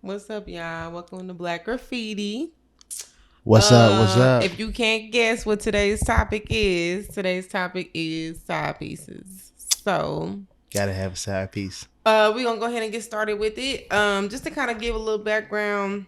What's up, y'all? Welcome to Black Graffiti. What's up? What's up? If you can't guess what today's topic is side pieces. So, Gotta have a side piece. we're gonna go ahead and get started with it. Just to kind of give a little background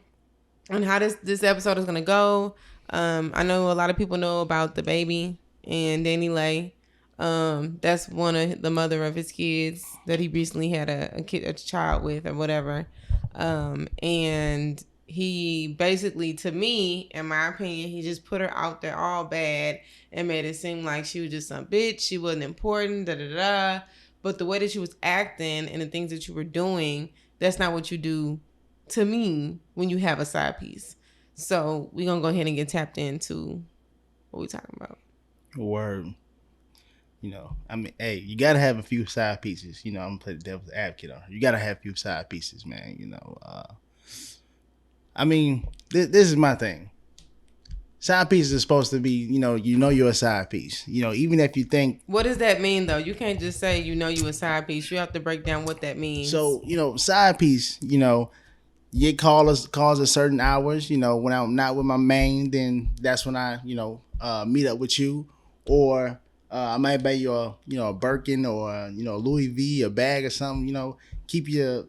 on how this episode is gonna go. I know a lot of people know about the baby and Danny Lay. That's one of the mother of his kids that he recently had a child with or whatever. And he basically, to me, in my opinion, he just put her out there all bad and made it seem like she was just some bitch. She wasn't important, da da da. But the way that she was acting and the things that you were doing, that's not what you do to me when you have a side piece. So we're going to go ahead and get tapped into what we talking about. Word. Hey, you gotta have a few side pieces. I'm gonna play the devil's advocate on her. You gotta have a few side pieces, man. This is my thing. Side pieces is supposed to be, you're a side piece. Even if you think. What does that mean, though? You can't just say you a side piece. You have to break down what that means. So, side piece, you get calls at certain hours. When I'm not with my main, then that's when I, meet up with you. Or I might buy you a Birkin or Louis V, a bag or something. Keep your,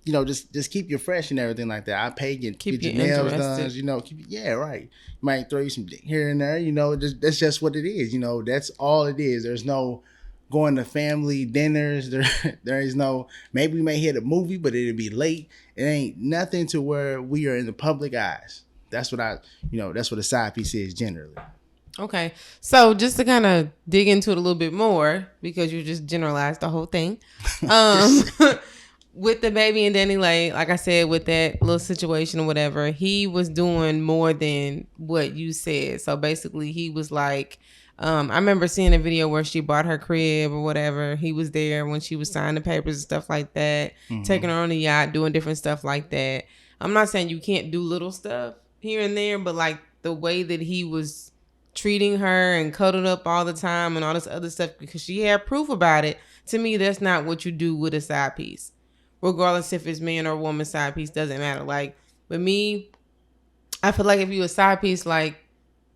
just keep you fresh and everything like that. I pay you, keep get your nails interested. done. Right. Might throw you some dick here and there. That's just what it is. That's all it is. There's no going to family dinners. There is no. Maybe we may hit a movie, but it'll be late. It ain't nothing to where we are in the public eyes. That's what that's what a side piece is generally. Okay, so just to kind of dig into it a little bit more, because you just generalized the whole thing. With the baby and Danny Lay, like I said, with that little situation or whatever, he was doing more than what you said. So basically, he was like, I remember seeing a video where she bought her crib or whatever. He was there when she was signing the papers and stuff like that, taking her on the yacht, doing different stuff like that. I'm not saying you can't do little stuff here and there, but like the way that he was treating her and cuddled up all the time and all this other stuff because she had proof about it. To me, that's not what you do with a side piece. Regardless if it's man or woman side piece, doesn't matter. Like with me, I feel like if you a side piece, like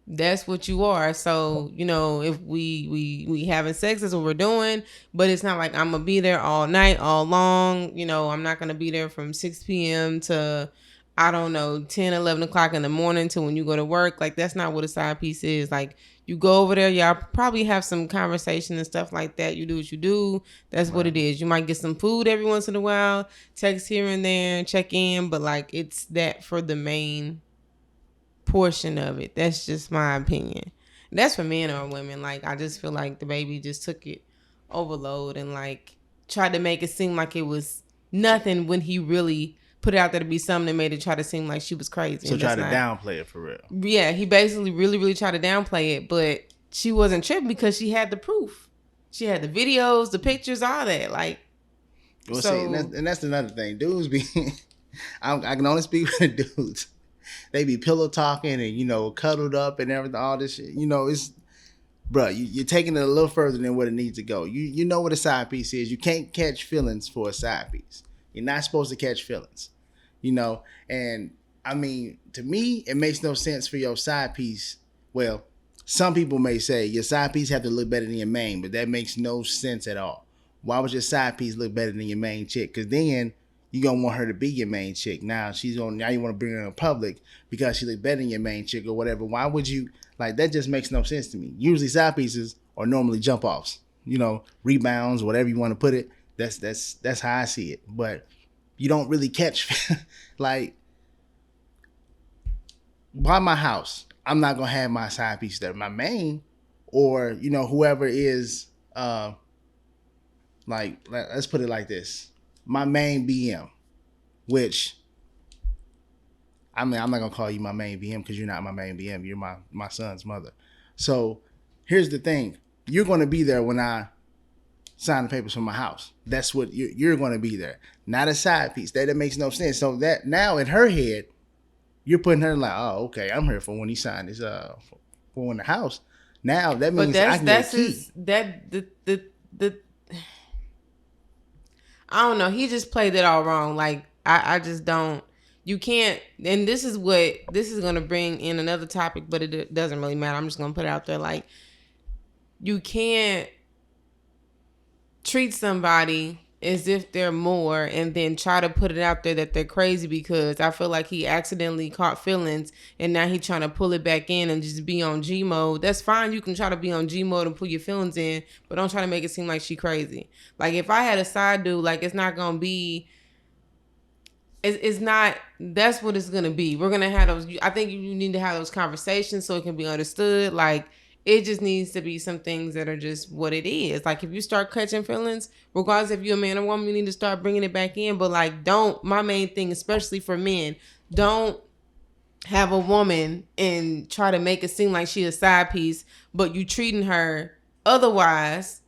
that's what you are. So, if we having sex, that's what we're doing, but it's not like I'm gonna be there all night, all long. I'm not gonna be there from 6 p.m. to I don't know, 10, 11 o'clock in the morning to when you go to work. Like, that's not what a side piece is. Like, you go over there, y'all probably have some conversation and stuff like that. You do what you do. That's right. What it is. You might get some food every once in a while, text here and there, check in. But, like, it's that for the main portion of it. That's just my opinion. That's for men or women. Like, I just feel like the baby just took it overload and, like, tried to make it seem like it was nothing when he really put it out there to be something that made it try to seem like she was crazy. So try to downplay it for real. Yeah, he basically really, really tried to downplay it, but she wasn't tripping because she had the proof. She had the videos, the pictures, all that. Like, well, see, and that's another thing. Dudes be, I can only speak for the dudes. They be pillow talking and cuddled up and everything, all this shit. It's, bro, you're taking it a little further than what it needs to go. You know what a side piece is. You can't catch feelings for a side piece. You're not supposed to catch feelings. And I mean, to me, it makes no sense for your side piece. Well, some people may say your side piece have to look better than your main, but that makes no sense at all. Why would your side piece look better than your main chick? Because then you're going to want her to be your main chick. Now you want to bring her in public because she look better than your main chick or whatever. Why would you, like, that just makes no sense to me. Usually side pieces are normally jump offs, rebounds, whatever you want to put it. That's how I see it. But you don't really catch, like, by my house, I'm not going to have my side piece there. My main or, whoever is, like, let's put it like this. My main BM, which, I mean, I'm not going to call you my main BM because you're not my main BM. You're my son's mother. So here's the thing. You're going to be there when I sign the papers for my house. That's what you're going to be there. Not a side piece. That makes no sense. So that now in her head, you're putting her like, oh, okay, I'm here for when he signed his for in the house. Now that means I can get key. I don't know. He just played it all wrong. Like I just don't. you can't, and this is going to bring in another topic, but it doesn't really matter. I'm just going to put it out there. Like, you can't treat somebody as if they're more and then try to put it out there that they're crazy, because I feel like he accidentally caught feelings and now he's trying to pull it back in and just be on G mode. That's fine. You can try to be on G mode and pull your feelings in, but don't try to make it seem like she crazy. Like, if I had a side dude, like, it's not going to be, it's not, that's what it's going to be. We're going to have those, I think you need to have those conversations so it can be understood. Like, it just needs to be some things that are just what it is. Like, if you start catching feelings, regardless if you're a man or woman, you need to start bringing it back in. But, like, my main thing, especially for men, don't have a woman and try to make it seem like she a side piece, but you treating her otherwise,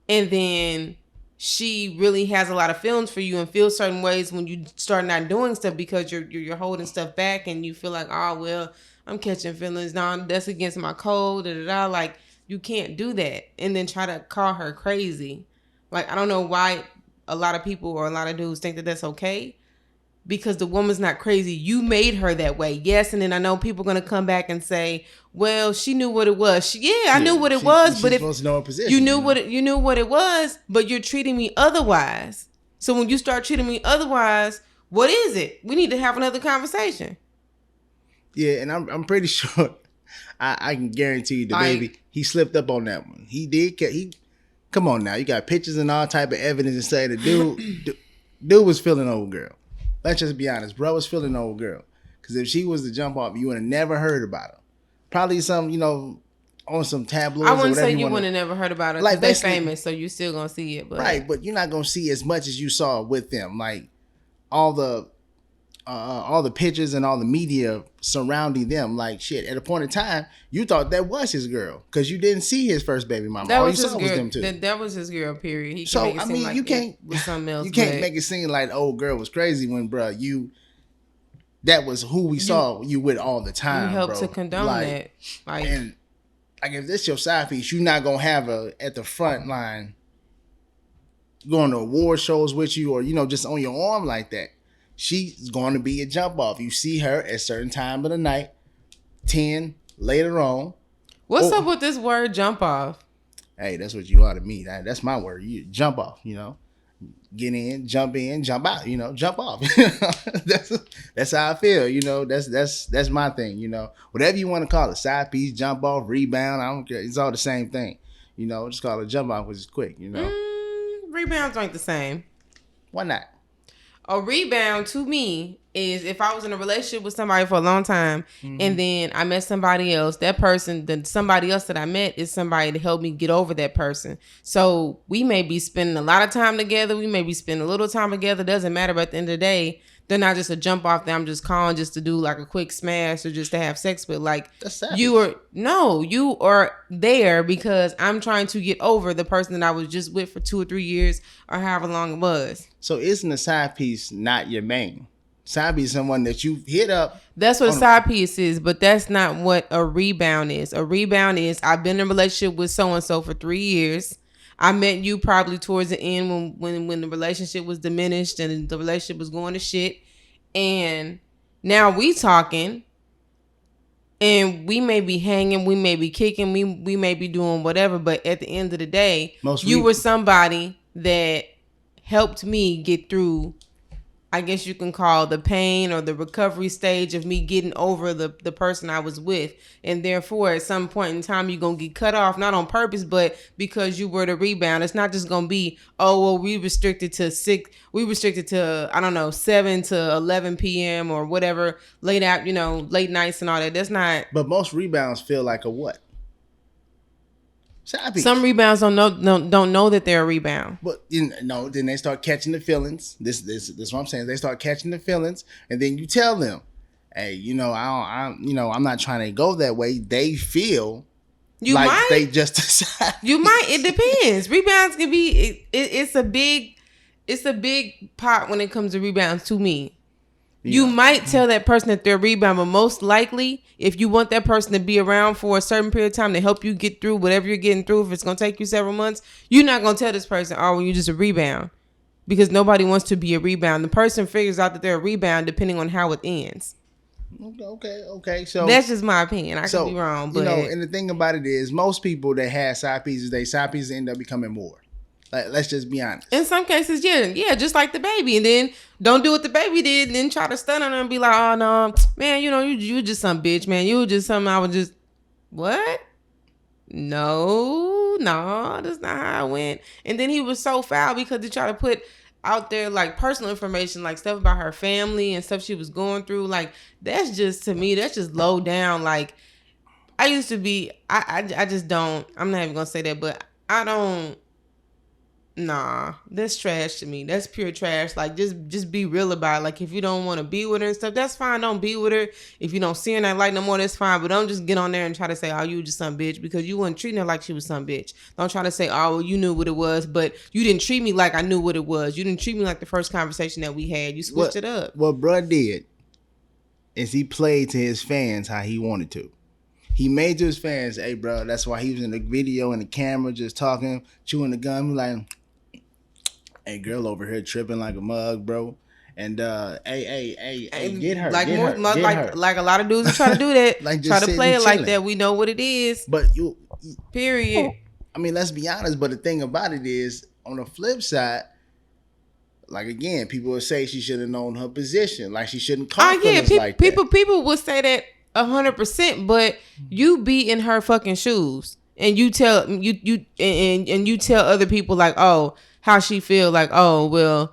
and then she really has a lot of feelings for you and feels certain ways when you start not doing stuff because you're holding stuff back, and you feel like, oh, well, I'm catching feelings. No, that's against my code. Like, you can't do that. And then try to call her crazy. Like, I don't know why a lot of people or a lot of dudes think that that's okay. Because the woman's not crazy. You made her that way. Yes. And then I know people are going to come back and say, well, she knew what it was. I knew what it was. But if supposed to know her position, you knew what it was, but you're treating me otherwise. So when you start treating me otherwise, what is it? We need to have another conversation. Yeah, and I'm pretty sure I can guarantee you the baby, he slipped up on that one. He did. Come on now, you got pictures and all type of evidence to say the dude was feeling old girl. Let's just be honest, bro was feeling old girl. Because if she was to jump off, you would have never heard about her. Probably some, on some tabloids. I wouldn't say you would have never heard about her. Like, they're famous, so you still gonna see it. But. Right, but you're not gonna see as much as you saw with them. Like all the pictures and all the media surrounding them, like shit. At a point in time, you thought that was his girl because you didn't see his first baby mama. That all was you his saw girl. Was them two. That was his girl. Period. He so I mean, you can't with something else. You can't make it seem like the old girl was crazy when, bro, that was who we saw you with all the time. You helped bro. to condone that. And like, if this your side piece, you're not gonna have her at the front line going to award shows with you, or just on your arm like that. She's going to be a jump off. You see her at a certain time of the night, 10 later on. What's up with this word jump off? Hey, that's what you ought to mean. That's my word. You jump off, Get in, jump out, jump off. That's how I feel, that's my thing, Whatever you want to call it, side piece, jump off, rebound, I don't care. It's all the same thing. Just call it jump off, which is quick, Rebounds aren't the same. Why not? A rebound to me is if I was in a relationship with somebody for a long time, and then I met somebody else. That person, somebody else that I met is somebody to help me get over that person. So we may be spending a lot of time together. We may be spending a little time together. Doesn't matter. But at the end of the day, they're not just a jump off that I'm just calling just to do like a quick smash or just to have sex with. Like, you are there because I'm trying to get over the person that I was just with for 2 or 3 years or however long it was. So isn't a side piece not your main? Side piece is someone that you hit up. That's what a side piece is, but that's not what a rebound is. A rebound is, I've been in a relationship with so-and-so for 3 years. I met you probably towards the end when the relationship was diminished and the relationship was going to shit. And now we talking and we may be hanging, we may be kicking, we may be doing whatever. But at the end of the day, you were somebody that helped me get through, I guess you can call the pain or the recovery stage of me getting over the person I was with. And therefore, at some point in time, you're going to get cut off, not on purpose, but because you were the rebound. It's not just going to be, oh, well, we restricted to 7 to 11 p.m. or whatever, late nights and all that. That's not. But most rebounds feel like a what? Some rebounds don't know that they're a rebound. But then they start catching the feelings. This is what I'm saying. They start catching the feelings, and then you tell them, "Hey, I'm not trying to go that way." They feel they just decide. You might. It depends. Rebounds can be. It's a big pot when it comes to rebounds. To me. You might tell that person that they're a rebound, but most likely, if you want that person to be around for a certain period of time to help you get through whatever you're getting through, if it's going to take you several months, you're not going to tell this person, oh, well, you're just a rebound. because nobody wants to be a rebound. The person figures out that they're a rebound depending on how it ends. Okay. So that's just my opinion. I could be wrong, but and the thing about it is, most people that have side pieces, they side pieces end up becoming more. Like, let's just be honest. In some cases, yeah, just like the baby, and then don't do what the baby did, and then try to stun on her and be like, "Oh no, man, you just some bitch, man. You just something. I was just what? No, that's not how it went." And then he was so foul because he tried to put out there like personal information, like stuff about her family and stuff she was going through. Like, that's just, to me, that's just low down. Like, I used to be, I just don't, I'm not even gonna say that, but I don't. Nah, that's trash to me. That's pure trash. Like, just be real about it. Like, if you don't want to be with her and stuff, that's fine. Don't be with her. If you don't see her in that light no more, that's fine. But don't just get on there and try to say, "Oh, you just some bitch," because you weren't treating her like she was some bitch. Don't try to say, "Oh, well, you knew what it was, but you didn't treat me like I knew what it was. You didn't treat me like the first conversation that we had. You switched it up." What bruh did is he played to his fans how he wanted to. He made to his fans, "Hey, bro, that's why he was in the video and the camera just talking, chewing the gum. He like, hey, girl over here tripping like a mug, bro. And hey, get her. Like, get more, her, like, get her. like a lot of dudes try to do that. Like, try to play it like that. We know what it is. But period. I mean, let's be honest. But the thing about it is, on the flip side, like, again, people would say she should have known her position. Like, she shouldn't call feelings like that. People would say that 100%. But you be in her fucking shoes, and you tell you tell other people like, oh, how she feel, like, oh, well,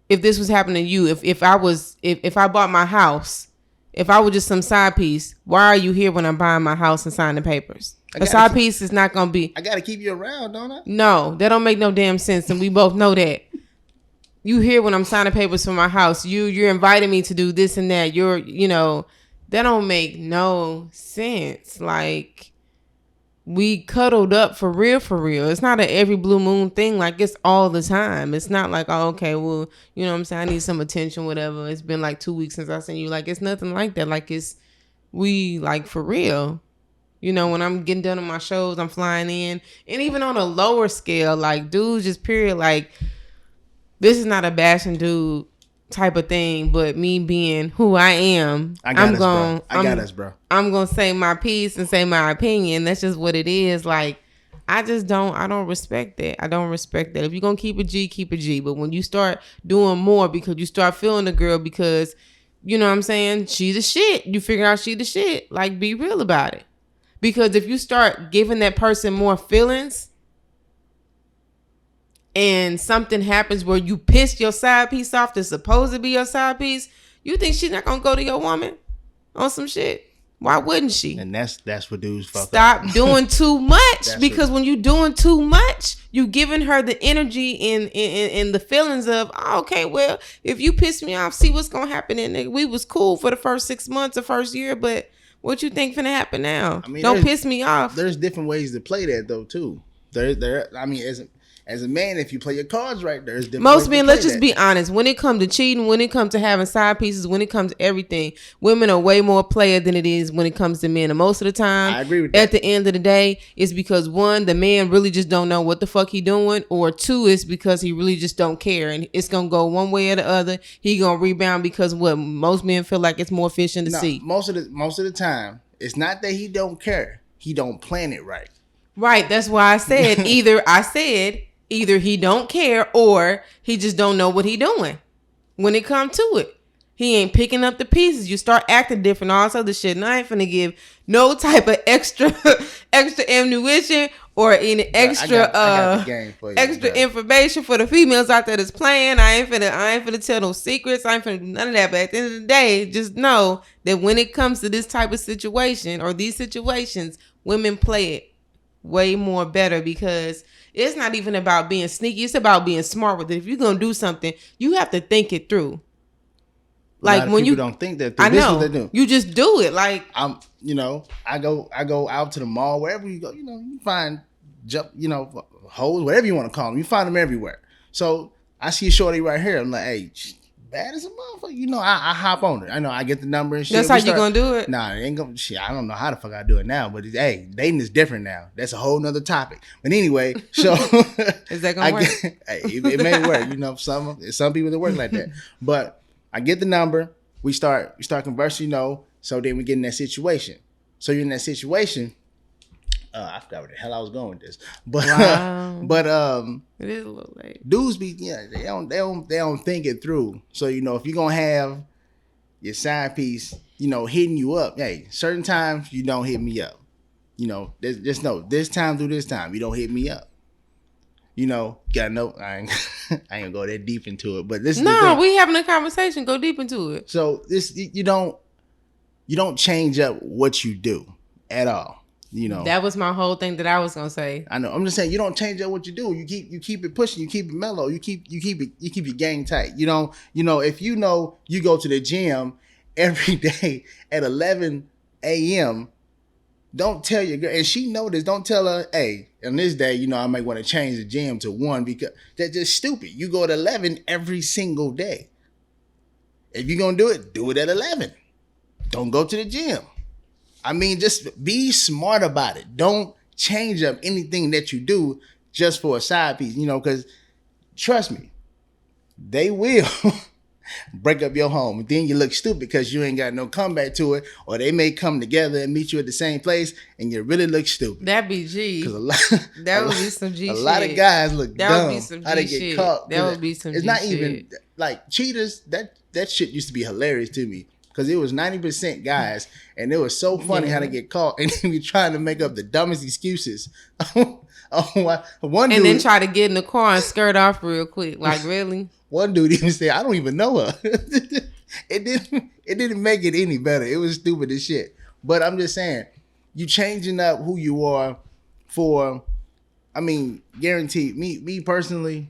if this was happening to you, if I bought my house, if I was just some side piece, why are you here when I'm buying my house and signing the papers? A side piece is not gonna be. I gotta keep you around, don't I? No, that don't make no damn sense, and we both know that. You here when I'm signing papers for my house. You're inviting me to do this and that. That don't make no sense. Like, we cuddled up for real. It's not an every blue moon thing. Like, it's all the time. It's not like, oh, okay, well, you know what I'm saying, I need some attention, whatever. It's been like 2 weeks since I seen you. Like, it's nothing like that. Like, we like for real. When I'm getting done on my shows, I'm flying in. And even on a lower scale, like, dudes just period, like, this is not a bashing dude type of thing, but me being who I am, I got us, bro. I'm gonna say my piece and say my opinion. That's just what it is. Like, I don't respect that. I don't respect that. If you're gonna keep a G, keep a G. But when you start doing more because you start feeling the girl because, you know what I'm saying, she the shit, you figure out she the shit, like, be real about it. Because if you start giving that person more feelings and something happens where you piss your side piece off that's supposed to be your side piece, you think she's not gonna go to your woman on some shit? Why wouldn't she? And that's what dudes fuck up. Stop doing too much, because when you doing too much, you giving her the energy and the feelings of, oh, okay, well, if you piss me off, see what's gonna happen. And we was cool for the first 6 months, the first year, but what you think finna happen now? I mean, don't piss me off. There's different ways to play that though too. I mean, as a man, if you play your cards right, there's different most men, let's just be honest. When it comes to cheating, when it comes to having side pieces, when it comes to everything, women are way more player than it is when it comes to men. And most of the time, I agree with that. At the end of the day, it's because, one, the man really just don't know what the fuck he doing, or two, it's because he really just don't care, and it's gonna go one way or the other. He gonna rebound because what most men feel like it's more efficient to see. Most of the time, it's not that he don't care. He don't plan it right. Right. That's why I said either he don't care or he just don't know what he doing when it come to it. He ain't picking up the pieces. You start acting different, all this other shit. And I ain't finna give no type of extra ammunition or any extra extra information for the females out there that's playing. I ain't finna tell no secrets. I ain't finna do none of that. But at the end of the day, just know that when it comes to this type of situation or these situations, women play it way more better, because it's not even about being sneaky. It's about being smart with it. If you're going to do something, you have to think it through. Like, when you don't think that, I know, this is what they do. You just do it. Like, I go out to the mall, wherever you go, you find hoes, whatever you want to call them. You find them everywhere. So I see a shorty right here. I'm like, hey, bad as a motherfucker. You know, I hop on it. I know I get the number and shit. That's how you gonna do it? Nah, it ain't gonna shit. I don't know how the fuck I do it now, but hey, dating is different now. That's a whole nother topic. But anyway, so is that gonna work? It may work. You know, some people that work like that. But I get the number. We start conversing. You know, so then we get in that situation. So you're in that situation. I forgot where the hell I was going with this, but wow. but it is a little late. Dudes be they don't think it through. So you know, if you're gonna have your side piece, you know, hitting you up, hey, certain times you don't hit me up. You know, just know this time through this time you don't hit me up. You know, gotta know I ain't gonna go that deep into it, but this is the thing. We having a conversation. Go deep into it. So this you don't change up what you do at all. You know, that was my whole thing that I was gonna say. I know. I'm just saying you don't change up what you do. You keep it pushing. You keep it mellow. You keep your game tight. You know if you know you go to the gym every day at 11 a.m. Don't tell your girl, and she know this. Don't tell her, hey, on this day, you know, I might want to change the gym to 1 because that's just stupid. You go at 11 every single day. If you're gonna do it at 11. Don't go to the gym. I mean, just be smart about it. Don't change up anything that you do just for a side piece, you know, because trust me, they will break up your home. And then you look stupid because you ain't got no comeback to it, or they may come together and meet you at the same place and you really look stupid. That'd be G. That would be some G shit. A lot of guys look that dumb. Would be some G how they get caught. That would be some G shit. It's not even, like, cheaters, that shit used to be hilarious to me. Because it was 90% guys, and it was so funny how they get caught, and they be trying to make up the dumbest excuses. One dude, then try to get in the car and skirt off real quick. Like, really? One dude even said, "I don't even know her." It didn't make it any better. It was stupid as shit. But I'm just saying, you changing up who you are for. I mean, guaranteed. Me personally,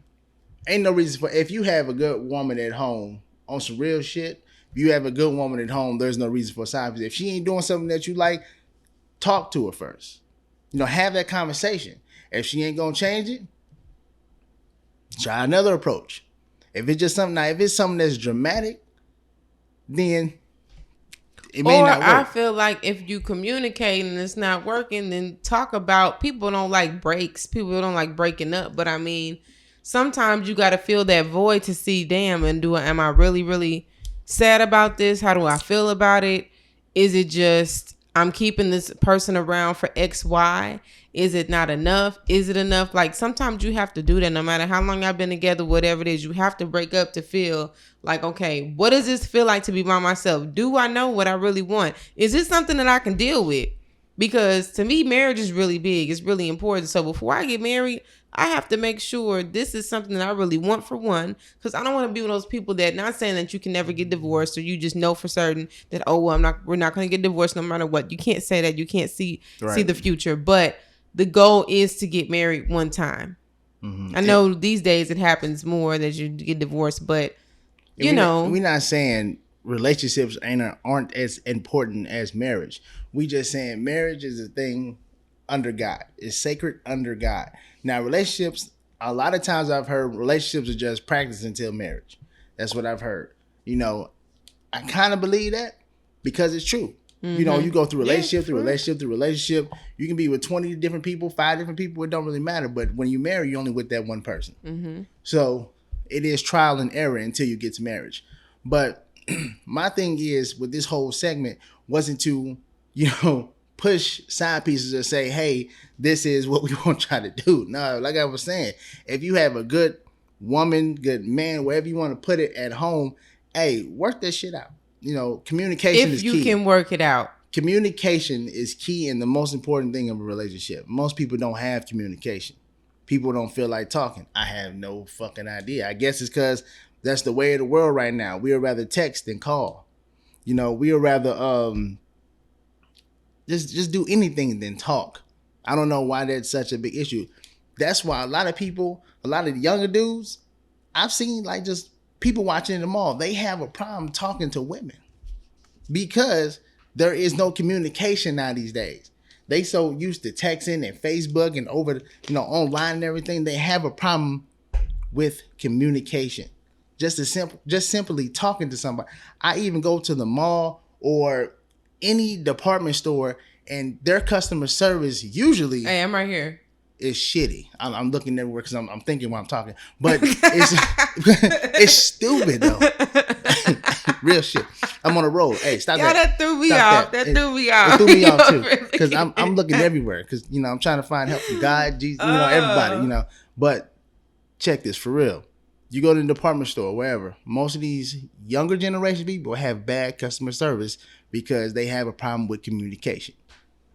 ain't no reason for. If you have a good woman at home on some real shit. You have a good woman at home, there's no reason for a side piece. If she ain't doing something that you like, talk to her first. You know, have that conversation. If she ain't gonna change it, try another approach. If it's just something, if it's something that's dramatic, then it may not work. I feel like if you communicate and it's not working, then talk about. People don't like breaks. People don't like breaking up. But I mean, sometimes you got to fill that void to see, damn, am I really, really sad about this? How do I feel about it? Is it just I'm keeping this person around for X, Y? Is it not enough? Is it enough? Like, sometimes you have to do that no matter how long I've been together, whatever it is. You have to break up to feel like, okay, what does this feel like to be by myself? Do I know what I really want? Is this something that I can deal with? Because to me, marriage is really big. It's really important. So before I get married, I have to make sure this is something that I really want, for one, because I don't want to be one of those people that, not saying that you can never get divorced or you just know for certain that, oh, well, we're not going to get divorced no matter what. You can't say that. You can't see the future. But the goal is to get married one time. Mm-hmm. I know these days it happens more that you get divorced, but you know. We're not saying relationships aren't as important as marriage. We just saying marriage is a thing under God. It's sacred under God. Now, relationships, a lot of times I've heard relationships are just practice until marriage. That's what I've heard. You know, I kind of believe that because it's true. Mm-hmm. You know, you go through relationship, through relationship. You can be with 20 different people, 5 different people. It don't really matter. But when you marry, you're only with that one person. Mm-hmm. So it is trial and error until you get to marriage. But my thing is with this whole segment wasn't to, you know, push side pieces or say, hey, this is what we want to try to do. No, like I was saying, if you have a good woman, good man, wherever you want to put it at home, hey, work that shit out. You know, communication is key. If you can work it out. Communication is key and the most important thing of a relationship. Most people don't have communication. People don't feel like talking. I have no fucking idea. I guess it's because that's the way of the world right now. We would rather text than call. You know, we would rather just do anything than talk. I don't know why that's such a big issue. That's why a lot of people, a lot of the younger dudes, I've seen like just people watching in the mall, they have a problem talking to women because there is no communication now these days. They so used to texting and Facebook and over, you know, online and everything. They have a problem with communication. just simply talking to somebody. I even go to the mall or any department store, and their customer service usually, hey, I'm right here, is shitty. I'm looking everywhere because I'm thinking while I'm talking, but it's stupid though. Real shit. I'm on a roll. Hey, stop that. That threw me off. That threw me off. It threw me off too, because I'm looking everywhere because I'm trying to find help from God, Jesus, everybody, But check this for real. You go to the department store, wherever. Most of these younger generation people have bad customer service because they have a problem with communication.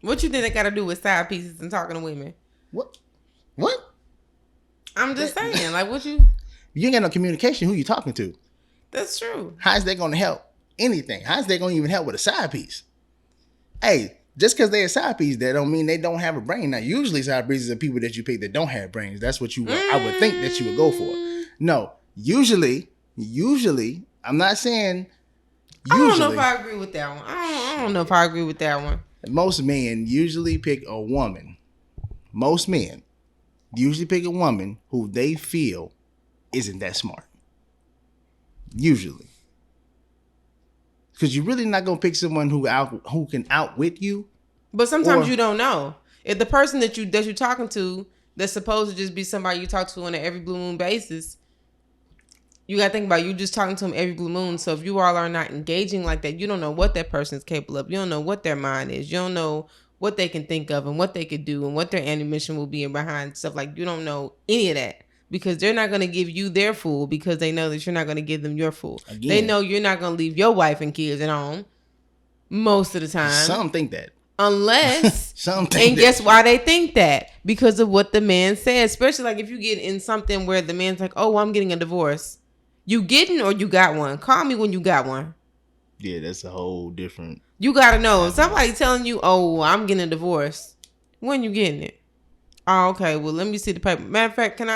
What you think they got to do with side pieces and talking to women? What? I'm just saying, like, what you? You ain't got no communication. Who you talking to? That's true. How is that going to help anything? How is that going to even help with a side piece? Hey, just because they're a side piece, that don't mean they don't have a brain. Now, usually side pieces are people that you pick that don't have brains. That's what I would think that you would go for. No, usually, I'm not saying usually. I don't know if I agree with that one. I don't know if I agree with that one. Most men usually pick a woman. Most men usually pick a woman who they feel isn't that smart. Usually. Because you're really not going to pick someone who can outwit you. But sometimes you don't know. If the person that you're talking to, that's supposed to just be somebody you talk to on an every blue moon basis, you got to think about you just talking to them every blue moon. So if you all are not engaging like that, you don't know what that person is capable of. You don't know what their mind is. You don't know what they can think of and what they could do and what their ammunition will be behind stuff. Like, you don't know any of that. Because they're not going to give you their fool because they know that you're not going to give them your fool. Again, they know you're not going to leave your wife and kids at home most of the time. Some think that. Unless. Some think and that. Guess why they think that? Because of what the man says. Especially like if you get in something where the man's like, oh, I'm getting a divorce. You getting or you got one? Call me when you got one. Yeah, that's a whole different. You got to know. If somebody telling you, oh, I'm getting a divorce. When you getting it? Oh, okay. Well, let me see the paper. Matter of fact, can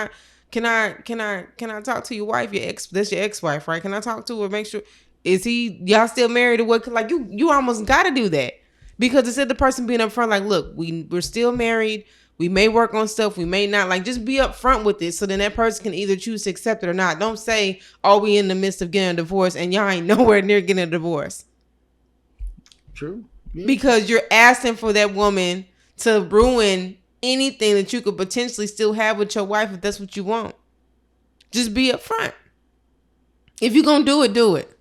I talk to your wife? That's your ex-wife, right? Can I talk to her? Make sure, y'all still married or what? Like you almost got to do that because instead of the person being up front, like, look, we're still married. We may work on stuff. We may not. Like, just be up front with it. So then that person can either choose to accept it or not. Don't say, oh, we in the midst of getting a divorce and y'all ain't nowhere near getting a divorce. True. Yeah. Because you're asking for that woman to ruin anything that you could potentially still have with your wife if that's what you want. Just be upfront. If you're gonna do it, do it.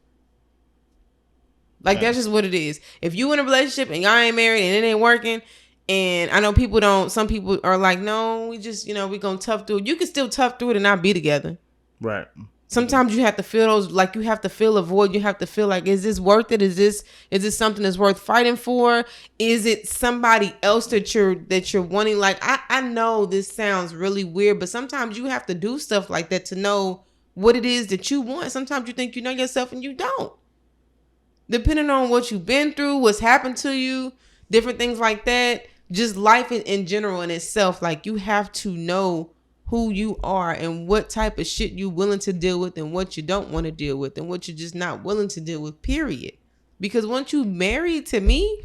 Like, that's just what it is. If you in a relationship and y'all ain't married and it ain't working, and I know some people are like, no, we just, we gonna tough through it. You can still tough through it and not be together. Right. Sometimes you have to feel those, like you have to feel a void. You have to feel like, is this worth it? Is this something that's worth fighting for? Is it somebody else that you're wanting? Like, I know this sounds really weird, but sometimes you have to do stuff like that to know what it is that you want. Sometimes you think you know yourself and you don't. Depending on what you've been through, what's happened to you, different things like that, just life in general in itself, like you have to know who you are and what type of shit you willing to deal with and what you don't want to deal with and what you're just not willing to deal with, period. Because once you married to me,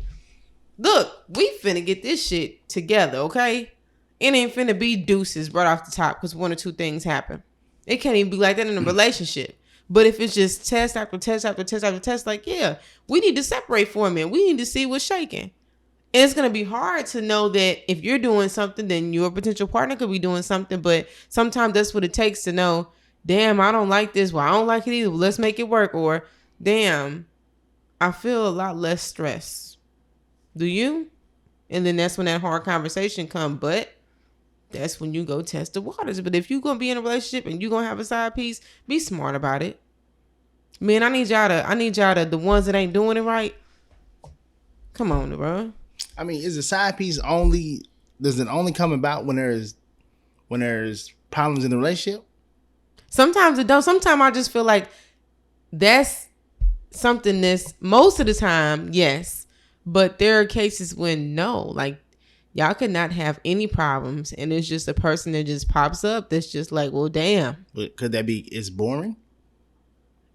look, we finna get this shit together, okay? It ain't finna be deuces right off the top because one or two things happen. It can't even be like that in a relationship. But if it's just test after test after test after test, like, yeah, we need to separate for a minute. We need to see what's shaking. And it's going to be hard to know that if you're doing something, then your potential partner could be doing something. But sometimes that's what it takes to know, damn, I don't like this. Well, I don't like it either. Well, let's make it work. Or, damn, I feel a lot less stress. Do you? And then that's when that hard conversation comes. But that's when you go test the waters. But if you're going to be in a relationship and you're going to have a side piece, be smart about it. Man, I need y'all to, the ones that ain't doing it right, come on, bro. I mean, is the side piece does it only come about when there's problems in the relationship? Sometimes it don't. Sometimes I just feel like that's something that's most of the time, yes. But there are cases when no, like y'all could not have any problems and it's just a person that just pops up that's just like, well, damn. But could that be it's boring?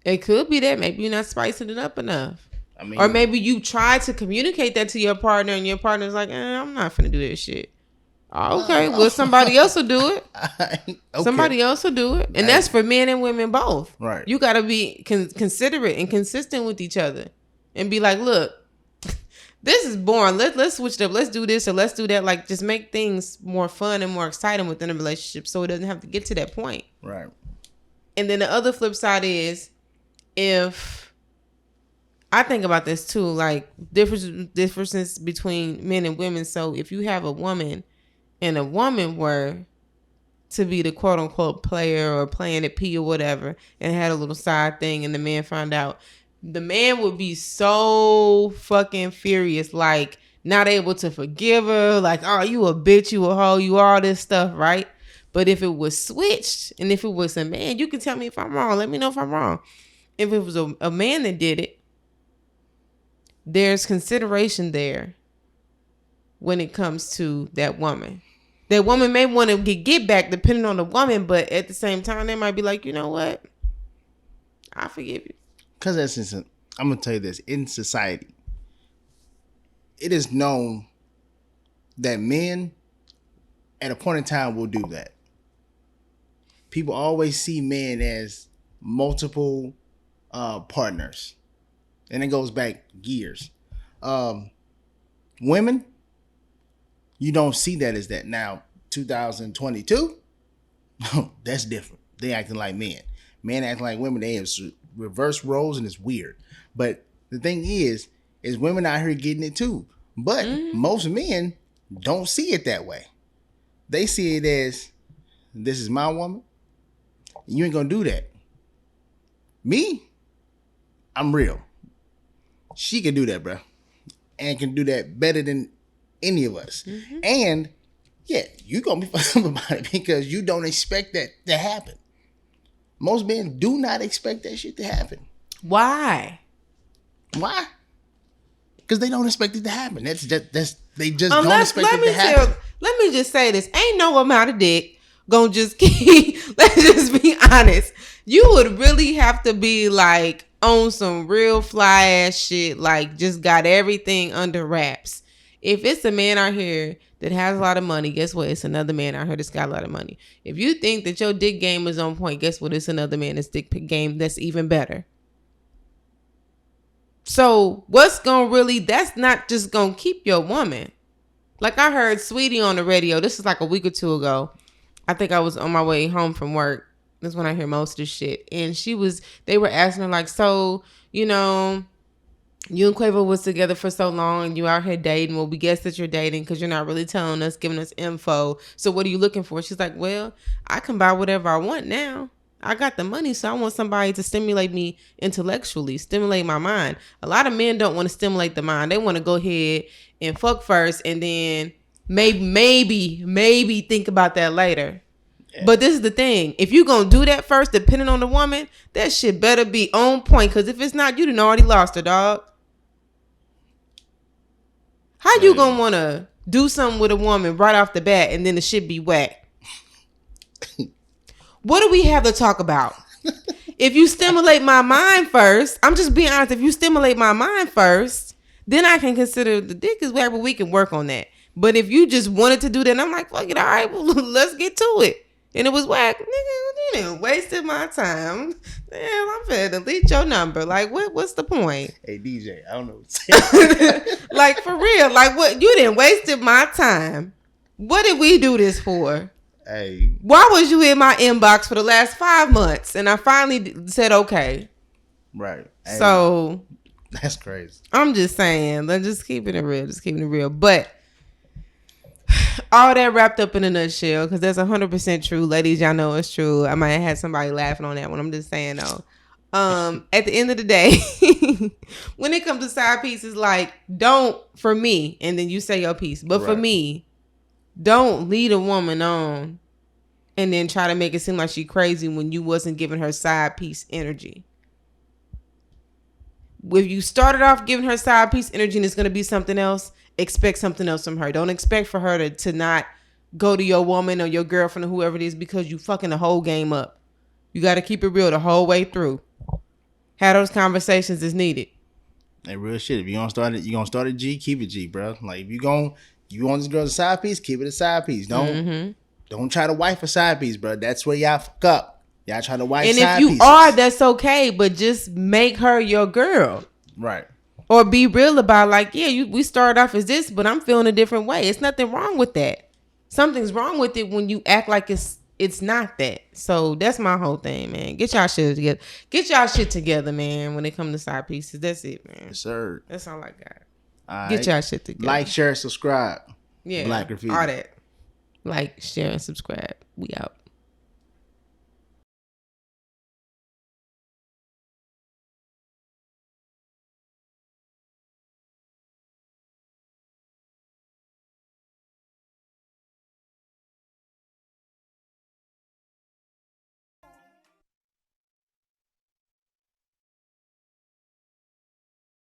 It could be that. Maybe you're not spicing it up enough. I mean, or maybe you try to communicate that to your partner and your partner's like, I'm not finna do this shit. Okay, well, somebody else will do it. Okay. Somebody else will do it. And that's for men and women both. Right. You got to be considerate and consistent with each other. And be like, look, this is boring. Let's switch it up. Let's do this or let's do that. Like, just make things more fun and more exciting within a relationship so it doesn't have to get to that point. Right. And then the other flip side is, if I think about this too, like differences between men and women. So if you have a woman and a woman were to be the quote unquote player or playing at P or whatever and had a little side thing and the man found out, the man would be so fucking furious, like not able to forgive her, like, oh, you a bitch, you a hoe, you all this stuff, right? But if it was switched and if it was a man, you can tell me if I'm wrong. Let me know if I'm wrong. If it was a man that did it, there's consideration there when it comes to that woman. That woman may want to get back depending on the woman, but at the same time, they might be like, you know what? I forgive you. Because I'm going to tell you this. In society, it is known that men at a point in time will do that. People always see men as multiple partners. And it goes back years. Women, you don't see that as that. Now, 2022, that's different. They acting like men. Men acting like women. They have reverse roles and it's weird. But the thing is women out here getting it too. But most men don't see it that way. They see it as, this is my woman. You ain't gonna do that. Me, I'm real. She can do that, bro. And can do that better than any of us. Mm-hmm. And yeah, you gonna be fucked up about it because you don't expect that to happen. Most men do not expect that shit to happen. Why? Because they don't expect it to happen. They just don't expect it to happen. Let me just say this. Ain't no amount of dick gonna just keep, let's just be honest. You would really have to be like on some real fly ass shit, like just got everything under wraps. If it's a man out here that has a lot of money, guess what? It's another man out here that's got a lot of money. If you think that your dick game is on point, guess what? It's another man that's dick game that's even better. So that's not just gonna keep your woman. Like I heard Sweetie on the radio. This is like a week or two ago. I think I was on my way home from work. That's when I hear most of this shit. And they were asking her like, so, you know, you and Quavo was together for so long and you out here dating. Well, we guess that you're dating because you're not really telling us, giving us info. So what are you looking for? She's like, well, I can buy whatever I want now. I got the money, so I want somebody to stimulate me intellectually, stimulate my mind. A lot of men don't want to stimulate the mind. They want to go ahead and fuck first and then maybe think about that later. Yeah. But this is the thing. If you going to do that first, depending on the woman, that shit better be on point. Because if it's not, you done already lost her, dog. How you going to want to do something with a woman right off the bat and then the shit be whack? What do we have to talk about? If you stimulate my mind first, I'm just being honest. If you stimulate my mind first, then I can consider the dick is whack, but we can work on that. But if you just wanted to do that, and I'm like, fuck it, all right, well, let's get to it. And it was whack. Nigga, you done wasted my time. Damn, I'm finna delete your number. Like, what's the point? Hey, DJ, I don't know what to say. Like, for real. Like, what? You done wasted my time. What did we do this for? Hey. Why was you in my inbox for the last 5 months? And I finally said, okay. Right. Hey, so. That's crazy. I'm just saying. Let's just keep it real. But. All that wrapped up in a nutshell, because that's 100% true. Ladies, y'all know it's true. I might have had somebody laughing on that one. I'm just saying, though. At the end of the day, when it comes to side pieces, like, don't, for me, and then you say your piece, but for me, don't lead a woman on and then try to make it seem like she crazy when you wasn't giving her side piece energy. If you started off giving her side piece energy and it's going to be something else, expect something else from her. Don't expect for her to not go to your woman or your girlfriend or whoever it is because you fucking the whole game up. You got to keep it real the whole way through. Have those conversations as needed. Hey, real shit. If you're going to start it, you're going to start a G, keep it G, bro. Like, if you're going to You want this girl a side piece? Keep it a side piece. Don't try to wife a side piece, bro. That's where y'all fuck up. Y'all try to wife side pieces. And if you are, that's okay. But just make her your girl. Right. Or be real about like, yeah, we started off as this, but I'm feeling a different way. It's nothing wrong with that. Something's wrong with it when you act like it's not that. So that's my whole thing, man. Get y'all shit together. Get y'all shit together, man. When it comes to side pieces, that's it, man. Yes, sir. That's all I got. All Get right. y'all shit together. Like, share, subscribe. Yeah. Black Graffiti. All that. Like, share, and subscribe. We out.